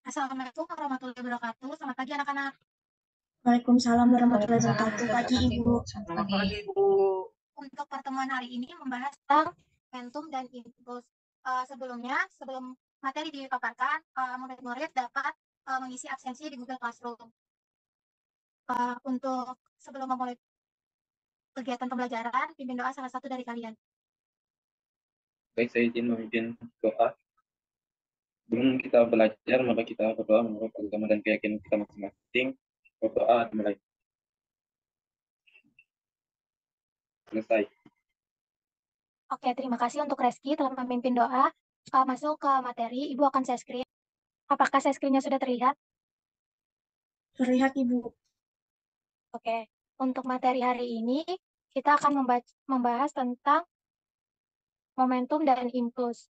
Assalamualaikum warahmatullahi wabarakatuh. Selamat pagi anak-anak. Waalaikumsalam warahmatullahi Waalaikumsalam wabarakatuh. warahmatullahi Pagi wabarakatuh, Ibu. Ibu. Selamat pagi. Bu. Untuk pertemuan hari ini membahas tentang momentum dan impuls. Sebelum materi dipaparkan, murid-murid dapat mengisi absensi di Google Classroom. Untuk sebelum memulai kegiatan pembelajaran, pimpin doa salah satu dari kalian. Baik, saya izin memimpin doa. Sebelum kita belajar, maka kita berdoa menurut agama dan keyakinan kita masing-masing. Berdoa dimulai. Selesai. Oke, terima kasih untuk Reski telah memimpin doa. Masuk ke materi, Ibu akan share screen. Apakah share screen-nya sudah terlihat? Terlihat Ibu. Oke, untuk materi hari ini, kita akan membahas tentang momentum dan impuls.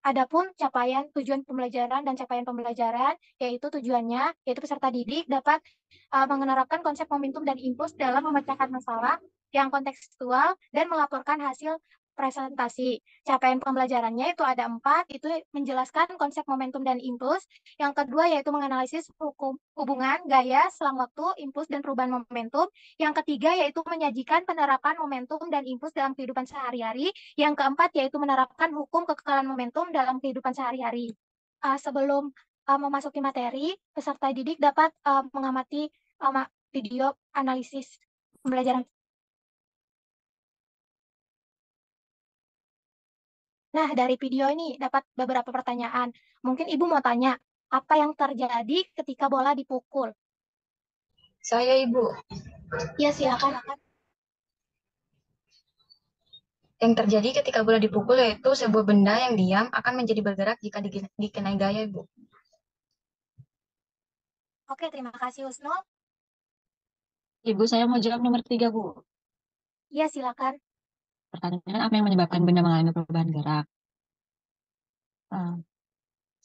Adapun capaian tujuan pembelajaran dan capaian pembelajaran, yaitu tujuannya, yaitu peserta didik dapat menerapkan konsep momentum dan impuls dalam memecahkan masalah yang kontekstual dan melaporkan hasil presentasi. Capaian pembelajarannya itu ada 4, itu menjelaskan konsep momentum dan impuls. Yang kedua yaitu menganalisis hubungan, gaya, selang waktu, impuls, dan perubahan momentum. Yang ketiga yaitu menyajikan penerapan momentum dan impuls dalam kehidupan sehari-hari. Yang keempat yaitu menerapkan hukum kekekalan momentum dalam kehidupan sehari-hari. Sebelum memasuki materi, peserta didik dapat mengamati video analisis pembelajaran. Nah, dari video ini dapat beberapa pertanyaan. Mungkin Ibu mau tanya, apa yang terjadi ketika bola dipukul? Saya, Ibu. Ya, silakan. Yang terjadi ketika bola dipukul yaitu sebuah benda yang diam akan menjadi bergerak jika dikenai gaya, Ibu. Oke, terima kasih Husnul. Ibu, saya mau jawab nomor 3, Bu. Ya, silakan. Pertanyaannya, apa yang menyebabkan benda mengalami perubahan gerak?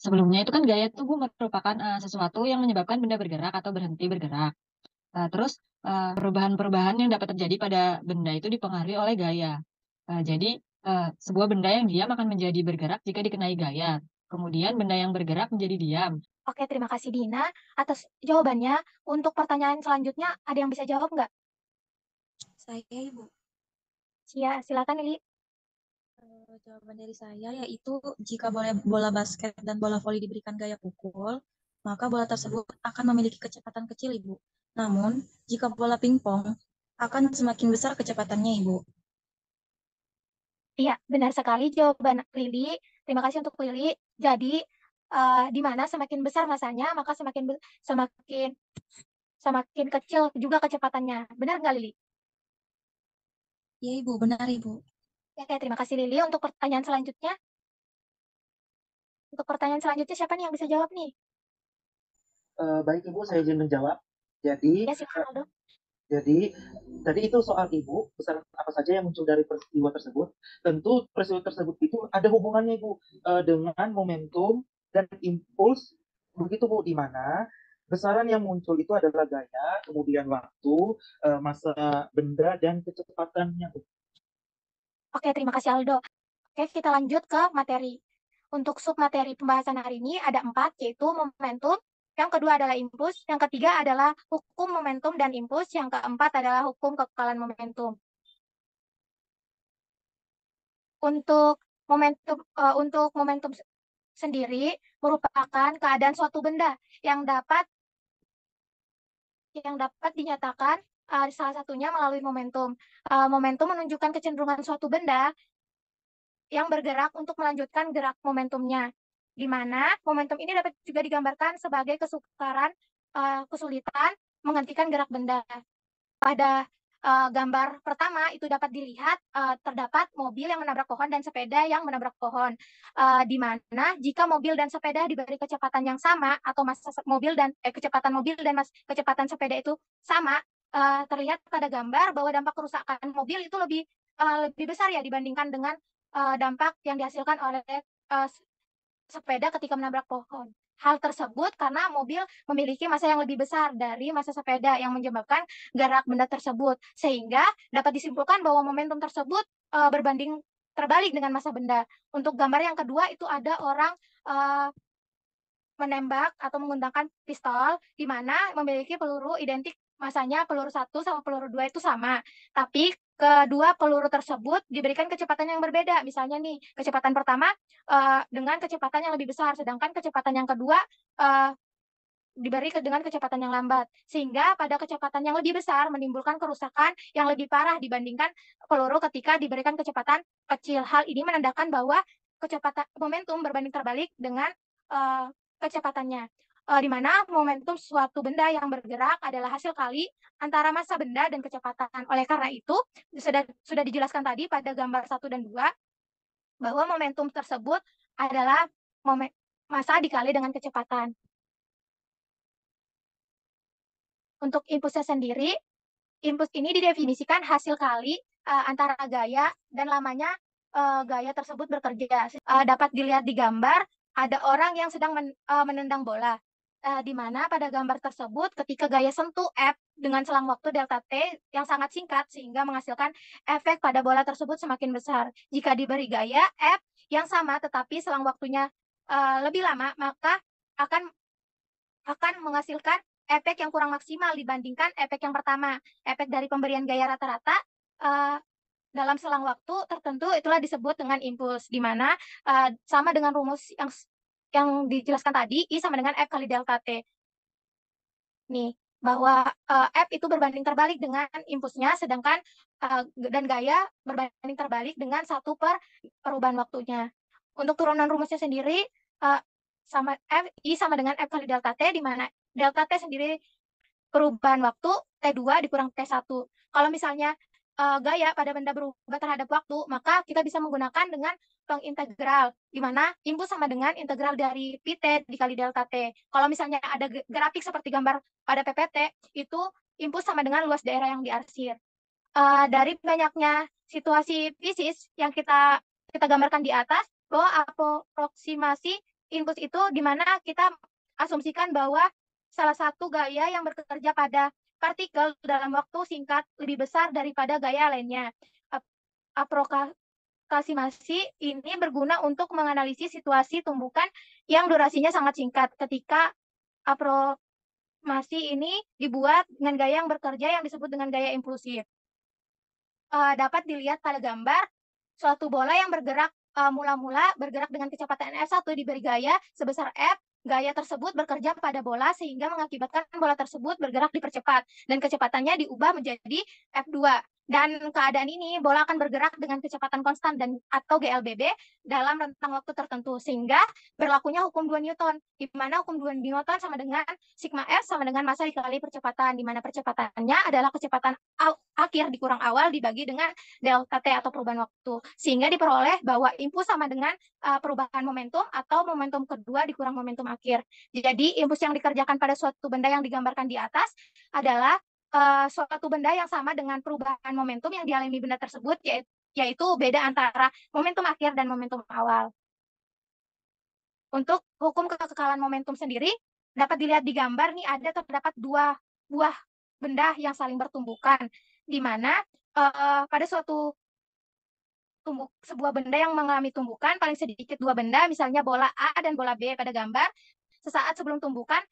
Sebelumnya itu kan gaya itu, Bu, merupakan sesuatu yang menyebabkan benda bergerak atau berhenti bergerak. Terus perubahan-perubahan yang dapat terjadi pada benda itu dipengaruhi oleh gaya. Jadi sebuah benda yang diam akan menjadi bergerak jika dikenai gaya. Kemudian benda yang bergerak menjadi diam. Oke, terima kasih Dina atas jawabannya. Untuk pertanyaan selanjutnya, ada yang bisa jawab nggak? Saya Ibu. Ya, silakan Lili. Jawaban dari saya yaitu jika bola basket dan bola voli diberikan gaya pukul, maka bola tersebut akan memiliki kecepatan kecil Ibu. Namun, jika bola pingpong akan semakin besar kecepatannya Ibu. Iya, benar sekali jawaban Lili. Terima kasih untuk Lili. Jadi, di mana semakin besar masanya, maka semakin kecil juga kecepatannya. Benar nggak, Lili? Ya Ibu, benar Ibu. Oke, terima kasih Lili. Untuk pertanyaan selanjutnya, siapa nih yang bisa jawab nih? Baik Ibu, saya izin menjawab. Jadi, Ya, silakan Aldo. jadi tadi itu soal Ibu, besaran apa saja yang muncul dari peristiwa tersebut. Tentu peristiwa tersebut itu ada hubungannya Ibu dengan momentum dan impuls. Begitu Bu, di mana besaran yang muncul itu adalah gaya, kemudian waktu, masa benda, dan kecepatannya Bu. Oke, terima kasih Aldo. Oke, kita lanjut ke materi. Untuk submateri pembahasan hari ini ada 4, yaitu momentum. Yang kedua adalah impuls. Yang ketiga adalah hukum momentum dan impuls. Yang keempat adalah hukum kekekalan momentum. Untuk momentum sendiri merupakan keadaan suatu benda yang dapat dinyatakan salah satunya melalui momentum. Momentum menunjukkan kecenderungan suatu benda yang bergerak untuk melanjutkan gerak momentumnya, di mana momentum ini dapat juga digambarkan sebagai kesulitan menghentikan gerak benda. Pada gambar pertama itu dapat dilihat terdapat mobil yang menabrak pohon dan sepeda yang menabrak pohon, di mana jika mobil dan sepeda diberi kecepatan yang sama atau kecepatan mobil dan kecepatan sepeda itu sama, terlihat pada gambar bahwa dampak kerusakan mobil itu lebih besar ya dibandingkan dengan dampak yang dihasilkan oleh sepeda ketika menabrak pohon. Hal tersebut karena mobil memiliki massa yang lebih besar dari massa sepeda yang menyebabkan gerak benda tersebut, sehingga dapat disimpulkan bahwa momentum tersebut berbanding terbalik dengan massa benda. Untuk gambar yang kedua itu ada orang menembak atau menggunakan pistol, di mana memiliki peluru identik masanya peluru 1 sama peluru 2 itu sama. Tapi kedua peluru tersebut diberikan kecepatan yang berbeda. Misalnya nih, kecepatan pertama dengan kecepatan yang lebih besar, sedangkan kecepatan yang kedua uh, diberi dengan kecepatan yang lambat. Sehingga pada kecepatan yang lebih besar menimbulkan kerusakan yang lebih parah dibandingkan peluru ketika diberikan kecepatan kecil. Hal ini menandakan bahwa kecepatan momentum berbanding terbalik dengan kecepatannya. Di mana momentum suatu benda yang bergerak adalah hasil kali antara massa benda dan kecepatan. Oleh karena itu, sudah dijelaskan tadi pada gambar 1 dan 2 bahwa momentum tersebut adalah massa dikali dengan kecepatan. Untuk impulsnya sendiri, impuls ini didefinisikan hasil kali antara gaya dan lamanya gaya tersebut bekerja. Dapat dilihat di gambar, ada orang yang sedang menendang bola. Di mana pada gambar tersebut ketika gaya sentuh F dengan selang waktu delta T yang sangat singkat sehingga menghasilkan efek pada bola tersebut semakin besar. Jika diberi gaya F yang sama tetapi selang waktunya lebih lama, maka akan menghasilkan efek yang kurang maksimal dibandingkan efek yang pertama. Efek dari pemberian gaya rata-rata dalam selang waktu tertentu itulah disebut dengan impuls, di mana sama dengan rumus yang dijelaskan tadi, I sama dengan F kali delta T. Nih, bahwa F itu berbanding terbalik dengan impulsnya, sedangkan dan gaya berbanding terbalik dengan 1 per perubahan waktunya. Untuk turunan rumusnya sendiri, I sama dengan F kali delta T, di mana delta T sendiri perubahan waktu, T2 dikurang T1. Kalau misalnya gaya pada benda berubah terhadap waktu, maka kita bisa menggunakan dengan pengintegral, di mana impuls sama dengan integral dari Pt dikali delta T. Kalau misalnya ada grafik seperti gambar pada PPT, itu impuls sama dengan luas daerah yang diarsir. Dari banyaknya situasi fisis yang kita gambarkan di atas, bahwa aproximasi impuls itu di mana kita asumsikan bahwa salah satu gaya yang bekerja pada partikel dalam waktu singkat lebih besar daripada gaya lainnya. Aproximasi ini berguna untuk menganalisis situasi tumbukan yang durasinya sangat singkat. Ketika aproximasi ini dibuat dengan gaya yang bekerja yang disebut dengan gaya impulsif. Dapat dilihat pada gambar, suatu bola yang bergerak mula-mula bergerak dengan kecepatan F1 diberi gaya sebesar F. Gaya tersebut bekerja pada bola sehingga mengakibatkan bola tersebut bergerak dipercepat dan kecepatannya diubah menjadi F2. Dan keadaan ini bola akan bergerak dengan kecepatan konstan dan atau GLBB dalam rentang waktu tertentu sehingga berlakunya hukum 2 Newton, di mana hukum 2 Newton sama dengan sigma F sama dengan massa dikali percepatan, di mana percepatannya adalah kecepatan akhir dikurang awal dibagi dengan delta T atau perubahan waktu, sehingga diperoleh bahwa impuls sama dengan perubahan momentum atau momentum kedua dikurang momentum akhir. Jadi impuls yang dikerjakan pada suatu benda yang digambarkan di atas adalah suatu benda yang sama dengan perubahan momentum yang dialami benda tersebut, yaitu beda antara momentum akhir dan momentum awal. Untuk hukum kekekalan momentum sendiri, dapat dilihat di gambar nih, terdapat 2 buah benda yang saling bertumbukan, di mana pada sebuah benda yang mengalami tumbukan, paling sedikit 2 benda, misalnya bola A dan bola B pada gambar, sesaat sebelum tumbukan,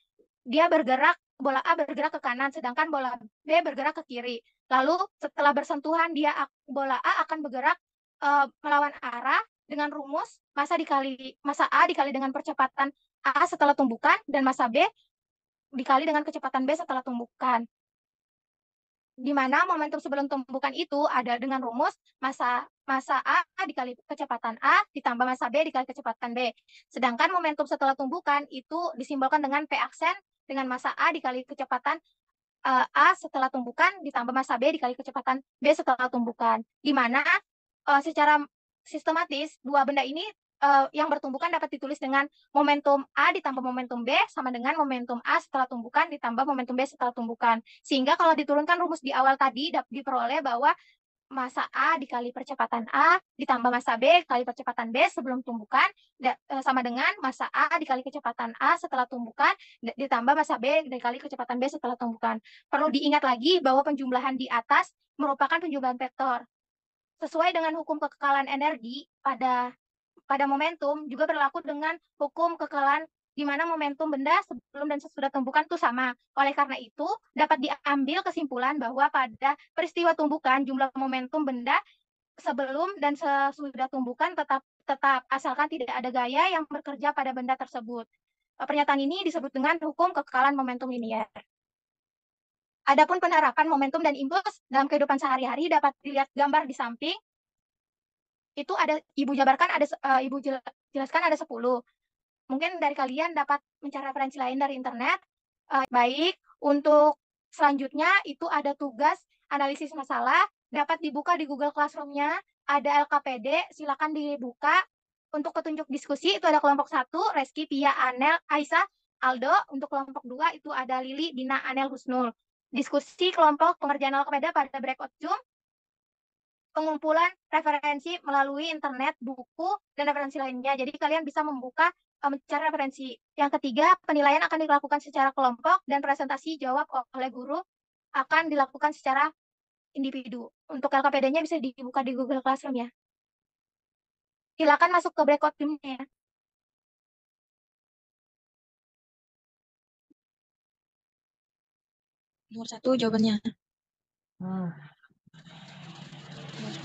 bola A bergerak ke kanan, sedangkan bola B bergerak ke kiri. Lalu setelah bersentuhan, bola A akan bergerak melawan arah dengan rumus massa A dikali dengan percepatan A setelah tumbukan, dan massa B dikali dengan kecepatan B setelah tumbukan. Di mana momentum sebelum tumbukan itu ada dengan rumus massa A dikali kecepatan A ditambah massa B dikali kecepatan B. Sedangkan momentum setelah tumbukan itu disimbolkan dengan P aksen dengan massa A dikali kecepatan A setelah tumbukan ditambah massa B dikali kecepatan B setelah tumbukan. Di mana secara sistematis 2 benda ini yang bertumbukan dapat ditulis dengan momentum A ditambah momentum B sama dengan momentum A setelah tumbukan ditambah momentum B setelah tumbukan. Sehingga kalau diturunkan rumus di awal tadi dapat diperoleh bahwa massa A dikali percepatan A ditambah massa B kali percepatan B sebelum tumbukan sama dengan massa A dikali kecepatan A setelah tumbukan ditambah massa B dikali kecepatan B setelah tumbukan. Perlu diingat lagi bahwa penjumlahan di atas merupakan penjumlahan vektor. Sesuai dengan hukum kekekalan energi pada momentum juga berlaku dengan hukum kekekalan di mana momentum benda sebelum dan sesudah tumbukan itu sama. Oleh karena itu, dapat diambil kesimpulan bahwa pada peristiwa tumbukan, jumlah momentum benda sebelum dan sesudah tumbukan tetap asalkan tidak ada gaya yang bekerja pada benda tersebut. Pernyataan ini disebut dengan hukum kekekalan momentum linier. Adapun penerapan momentum dan impuls dalam kehidupan sehari-hari dapat dilihat gambar di samping. Itu ada Ibu jabarkan ada Ibu jelaskan ada 10. Mungkin dari kalian dapat mencari referensi lain dari internet. Baik, untuk selanjutnya itu ada tugas analisis masalah, dapat dibuka di Google Classroom-nya, ada LKPD, silakan dibuka. Untuk petunjuk diskusi itu ada kelompok 1, Reski, Pia, Anel, Aisyah, Aldo. Untuk kelompok 2 itu ada Lili, Dina, Anel, Husnul. Diskusi kelompok pengerjaan LKPD pada breakout Zoom, pengumpulan referensi melalui internet, buku, dan referensi lainnya. Jadi kalian bisa membuka mencari referensi. Yang ketiga, penilaian akan dilakukan secara kelompok dan presentasi jawab oleh guru akan dilakukan secara individu. Untuk LKPD-nya bisa dibuka di Google Classroom ya. Silakan masuk ke breakout room-nya ya. Nomor 1 jawabannya.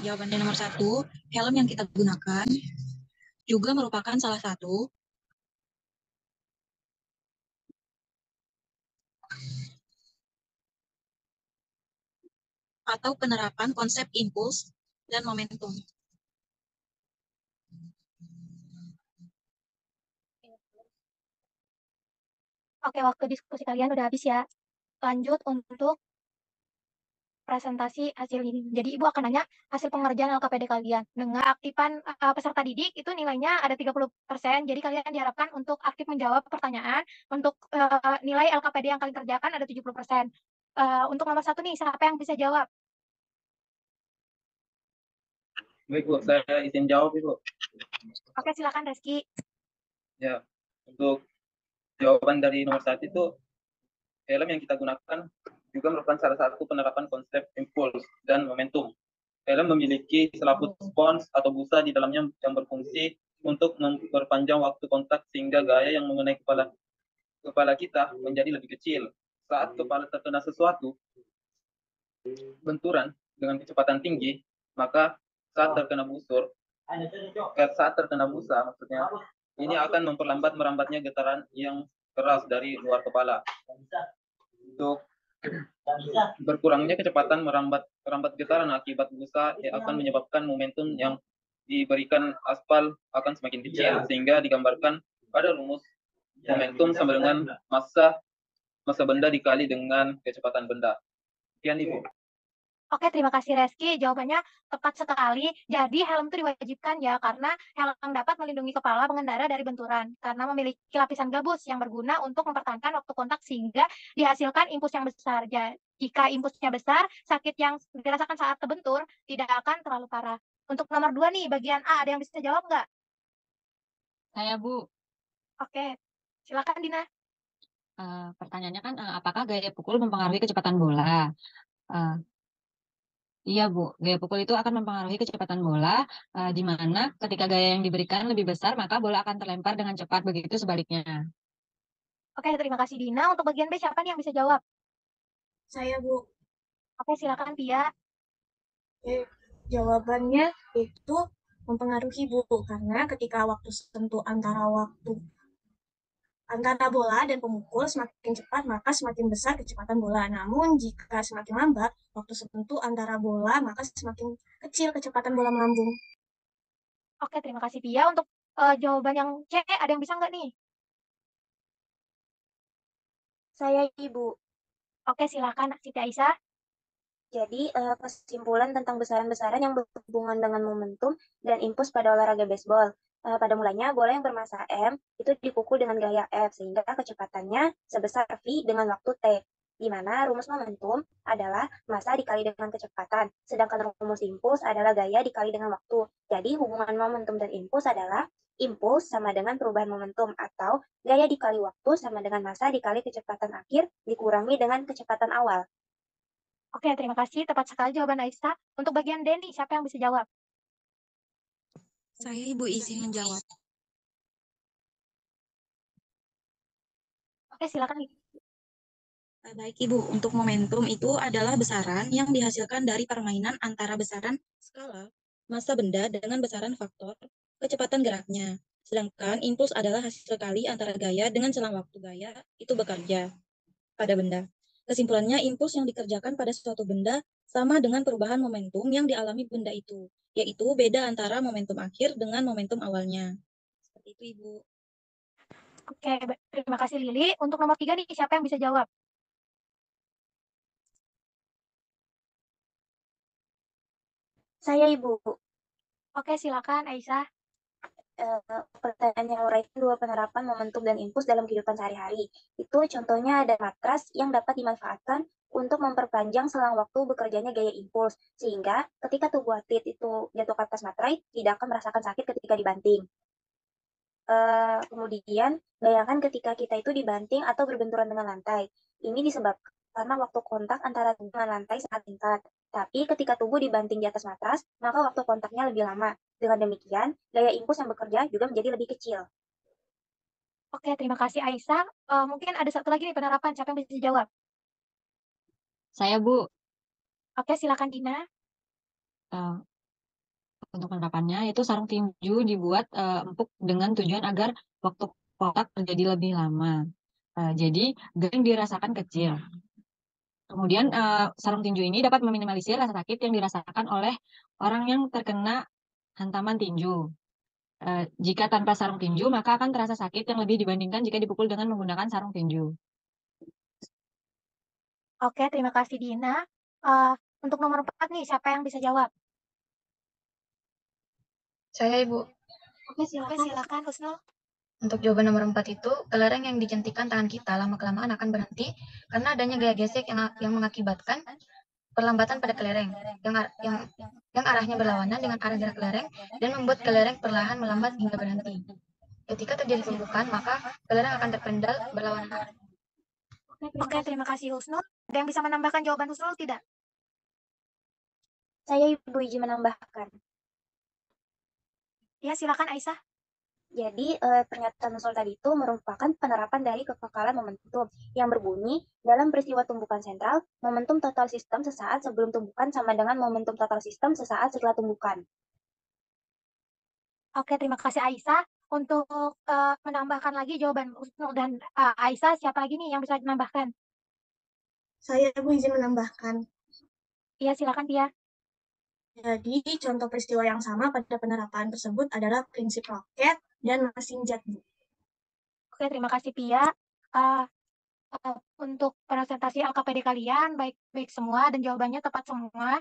Jawabannya nomor 1, helm yang kita gunakan juga merupakan salah satu atau penerapan konsep impuls dan momentum. Oke, waktu diskusi kalian udah habis ya. Lanjut untuk presentasi hasil ini. Jadi Ibu akan nanya hasil pengerjaan LKPD kalian. Dengan aktifan peserta didik itu nilainya ada 30%. Jadi kalian diharapkan untuk aktif menjawab pertanyaan. Untuk nilai LKPD yang kalian kerjakan ada 70%. Untuk nomor 1 nih, siapa yang bisa jawab? Baik, Bu, saya izin jawab, Ibu. Oke, silakan Reski. Ya, untuk jawaban dari nomor 1 itu, helm yang kita gunakan juga merupakan salah satu penerapan konsep impuls dan momentum. Helm memiliki selaput spons atau busa di dalamnya yang berfungsi untuk memperpanjang waktu kontak sehingga gaya yang mengenai kepala kita menjadi lebih kecil. Saat kepala terkena sesuatu, benturan dengan kecepatan tinggi, maka saat terkena busa maksudnya, ini akan memperlambat merambatnya getaran yang keras dari luar kepala. Untuk berkurangnya kecepatan merambat getaran akibat busa akan menyebabkan momentum yang diberikan aspal akan semakin kecil, sehingga digambarkan pada rumus momentum sama dengan massa benda dikali dengan kecepatan benda. Sekian, Ibu. Oke, terima kasih Reski. Jawabannya tepat sekali. Jadi helm itu diwajibkan ya, karena helm dapat melindungi kepala pengendara dari benturan. Karena memiliki lapisan gabus yang berguna untuk mempertahankan waktu kontak sehingga dihasilkan impuls yang besar. Jika impulsnya besar, sakit yang dirasakan saat terbentur tidak akan terlalu parah. Untuk nomor 2 nih, bagian A, ada yang bisa jawab nggak? Saya, Bu. Oke, silakan Dina. Pertanyaannya kan, apakah gaya pukul mempengaruhi kecepatan bola? Iya, Bu. Gaya pukul itu akan mempengaruhi kecepatan bola, di mana ketika gaya yang diberikan lebih besar, maka bola akan terlempar dengan cepat, begitu sebaliknya. Oke, terima kasih Dina. Untuk bagian B, siapa nih yang bisa jawab? Saya, Bu. Oke, silakan Pia. Jawabannya itu mempengaruhi, Bu, karena ketika waktu sentuh antara bola dan pemukul semakin cepat, maka semakin besar kecepatan bola. Namun, jika semakin lambat, waktu sentuh antara bola, maka semakin kecil kecepatan bola melambung. Oke, terima kasih Pia. Untuk jawaban yang C, ada yang bisa nggak nih? Saya, Ibu. Oke, silakan Siti Aisyah. Jadi, kesimpulan tentang besaran-besaran yang berhubungan dengan momentum dan impuls pada olahraga baseball. Pada mulanya, bola yang bermasa M itu dipukul dengan gaya F, sehingga kecepatannya sebesar V dengan waktu T, di mana rumus momentum adalah massa dikali dengan kecepatan, sedangkan rumus impuls adalah gaya dikali dengan waktu. Jadi, hubungan momentum dan impuls adalah impuls sama dengan perubahan momentum, atau gaya dikali waktu sama dengan massa dikali kecepatan akhir dikurangi dengan kecepatan awal. Oke, terima kasih. Tepat sekali jawaban Aisyah. Untuk bagian D nih, siapa yang bisa jawab? Saya, Ibu, izin menjawab. Oke, silakan. Baik Ibu, untuk momentum itu adalah besaran yang dihasilkan dari permainan antara besaran skala massa benda dengan besaran faktor kecepatan geraknya. Sedangkan impuls adalah hasil kali antara gaya dengan selang waktu gaya itu bekerja pada benda. Kesimpulannya, impuls yang dikerjakan pada suatu benda sama dengan perubahan momentum yang dialami benda itu, yaitu beda antara momentum akhir dengan momentum awalnya. Seperti itu, Ibu. Oke, terima kasih Lili. Untuk nomor 3 nih, siapa yang bisa jawab? Saya Ibu. Oke, silakan Aisyah. Pertanyaan yang uraikan dua penerapan momentum dan impuls dalam kehidupan sehari-hari. Itu contohnya ada matras yang dapat dimanfaatkan untuk memperpanjang selang waktu bekerjanya gaya impuls, sehingga ketika tubuh atlet itu jatuh ke atas matrai, tidak akan merasakan sakit ketika dibanting. Kemudian, bayangkan ketika kita itu dibanting atau berbenturan dengan lantai. Ini disebabkan karena waktu kontak antara tubuh dengan lantai sangat singkat. Tapi ketika tubuh dibanting di atas matras, maka waktu kontaknya lebih lama. Dengan demikian, gaya impuls yang bekerja juga menjadi lebih kecil. Oke, terima kasih Aisyah. Mungkin ada satu lagi nih penerapan, siapa yang bisa jawab? Saya, Bu. Oke, silakan Dina. Eh, untuk penerapannya itu sarung tinju dibuat empuk dengan tujuan agar waktu kontak terjadi lebih lama. Jadi garing dirasakan kecil. Kemudian sarung tinju ini dapat meminimalisir rasa sakit yang dirasakan oleh orang yang terkena hantaman tinju. Jika tanpa sarung tinju, maka akan terasa sakit yang lebih dibandingkan jika dipukul dengan menggunakan sarung tinju. Oke, terima kasih Dina. Untuk nomor 4 nih, siapa yang bisa jawab? Saya Ibu. Oke, silakan Husnul. Untuk jawaban nomor 4 itu, kelereng yang dijentikan tangan kita lama-kelamaan akan berhenti karena adanya gaya gesek yang mengakibatkan perlambatan pada kelereng yang arahnya berlawanan dengan arah gerak kelereng dan membuat kelereng perlahan melambat hingga berhenti. Ketika terjadi tumpukan, maka kelereng akan terpendal berlawanan arah. Oke, terima kasih Husnul. Ada yang bisa menambahkan jawaban Husnul tidak? Saya Ibu izin menambahkan. Ya, silakan Aisyah. Jadi, pernyataan Husnul tadi itu merupakan penerapan dari kekekalan momentum yang berbunyi dalam peristiwa tumbukan sentral, momentum total sistem sesaat sebelum tumbukan sama dengan momentum total sistem sesaat setelah tumbukan. Oke, terima kasih Aisyah. Untuk menambahkan lagi jawaban Husnul dan Aisyah, siapa lagi nih yang bisa menambahkan? Saya Ibu izin menambahkan. Iya, silakan Tia. Jadi, contoh peristiwa yang sama pada penerapan tersebut adalah prinsip roket dan mesin jet. Oke, terima kasih Pia. Untuk presentasi LKPD kalian, baik semua dan jawabannya tepat semua.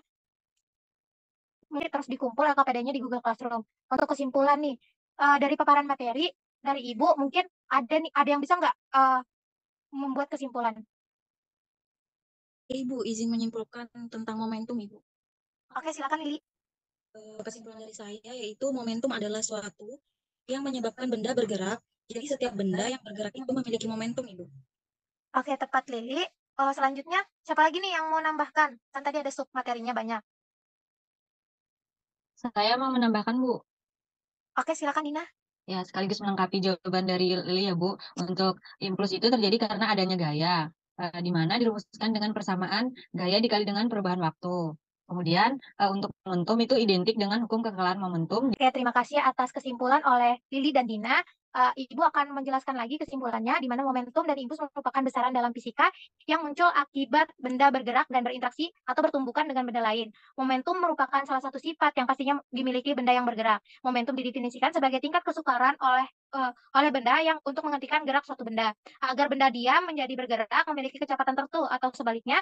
Mungkin terus dikumpul LKPD-nya di Google Classroom. Untuk kesimpulan nih, dari paparan materi, dari Ibu, mungkin ada yang bisa nggak membuat kesimpulan? Ibu izin menyimpulkan tentang momentum, Ibu. Oke, silakan Lili. Kesimpulan dari saya yaitu momentum adalah suatu yang menyebabkan benda bergerak. Jadi setiap benda yang bergerak itu memiliki momentum, Ibu. Oke, tepat Lili. Selanjutnya, siapa lagi nih yang mau nambahkan? Kan tadi ada sub materinya banyak. Saya mau menambahkan, Bu. Oke, silakan Dina. Ya, sekaligus melengkapi jawaban dari Lili ya, Bu. Untuk impuls itu terjadi karena adanya gaya, di mana dirumuskan dengan persamaan gaya dikali dengan perubahan waktu. Kemudian, untuk momentum itu identik dengan hukum kekekalan momentum. Oke, terima kasih atas kesimpulan oleh Lili dan Dina. Ibu akan menjelaskan lagi kesimpulannya, di mana momentum dan impuls merupakan besaran dalam fisika yang muncul akibat benda bergerak dan berinteraksi atau bertumbukan dengan benda lain. Momentum merupakan salah satu sifat yang pastinya dimiliki benda yang bergerak. Momentum didefinisikan sebagai tingkat kesukaran oleh benda yang untuk menghentikan gerak suatu benda. Agar benda diam menjadi bergerak memiliki kecepatan tertentu atau sebaliknya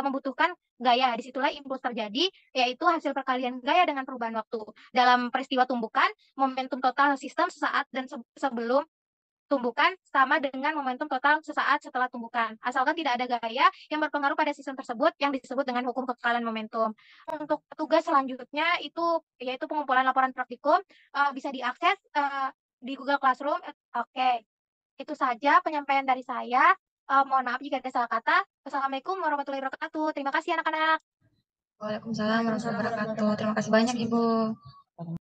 membutuhkan gaya. Disitulah impuls terjadi, yaitu hasil perkalian gaya dengan perubahan waktu. Dalam peristiwa tumbukan, momentum total sistem sesaat dan sebelum tumbukan sama dengan momentum total sesaat setelah tumbukan. Asalkan tidak ada gaya yang berpengaruh pada sistem tersebut yang disebut dengan hukum kekekalan momentum. Untuk tugas selanjutnya itu yaitu pengumpulan laporan praktikum, bisa diakses di Google Classroom. Oke, itu saja penyampaian dari saya. Mohon maaf jika ada salah kata. Wassalamualaikum warahmatullahi wabarakatuh. Terima kasih anak-anak. Waalaikumsalam warahmatullahi wabarakatuh. Terima kasih banyak Ibu.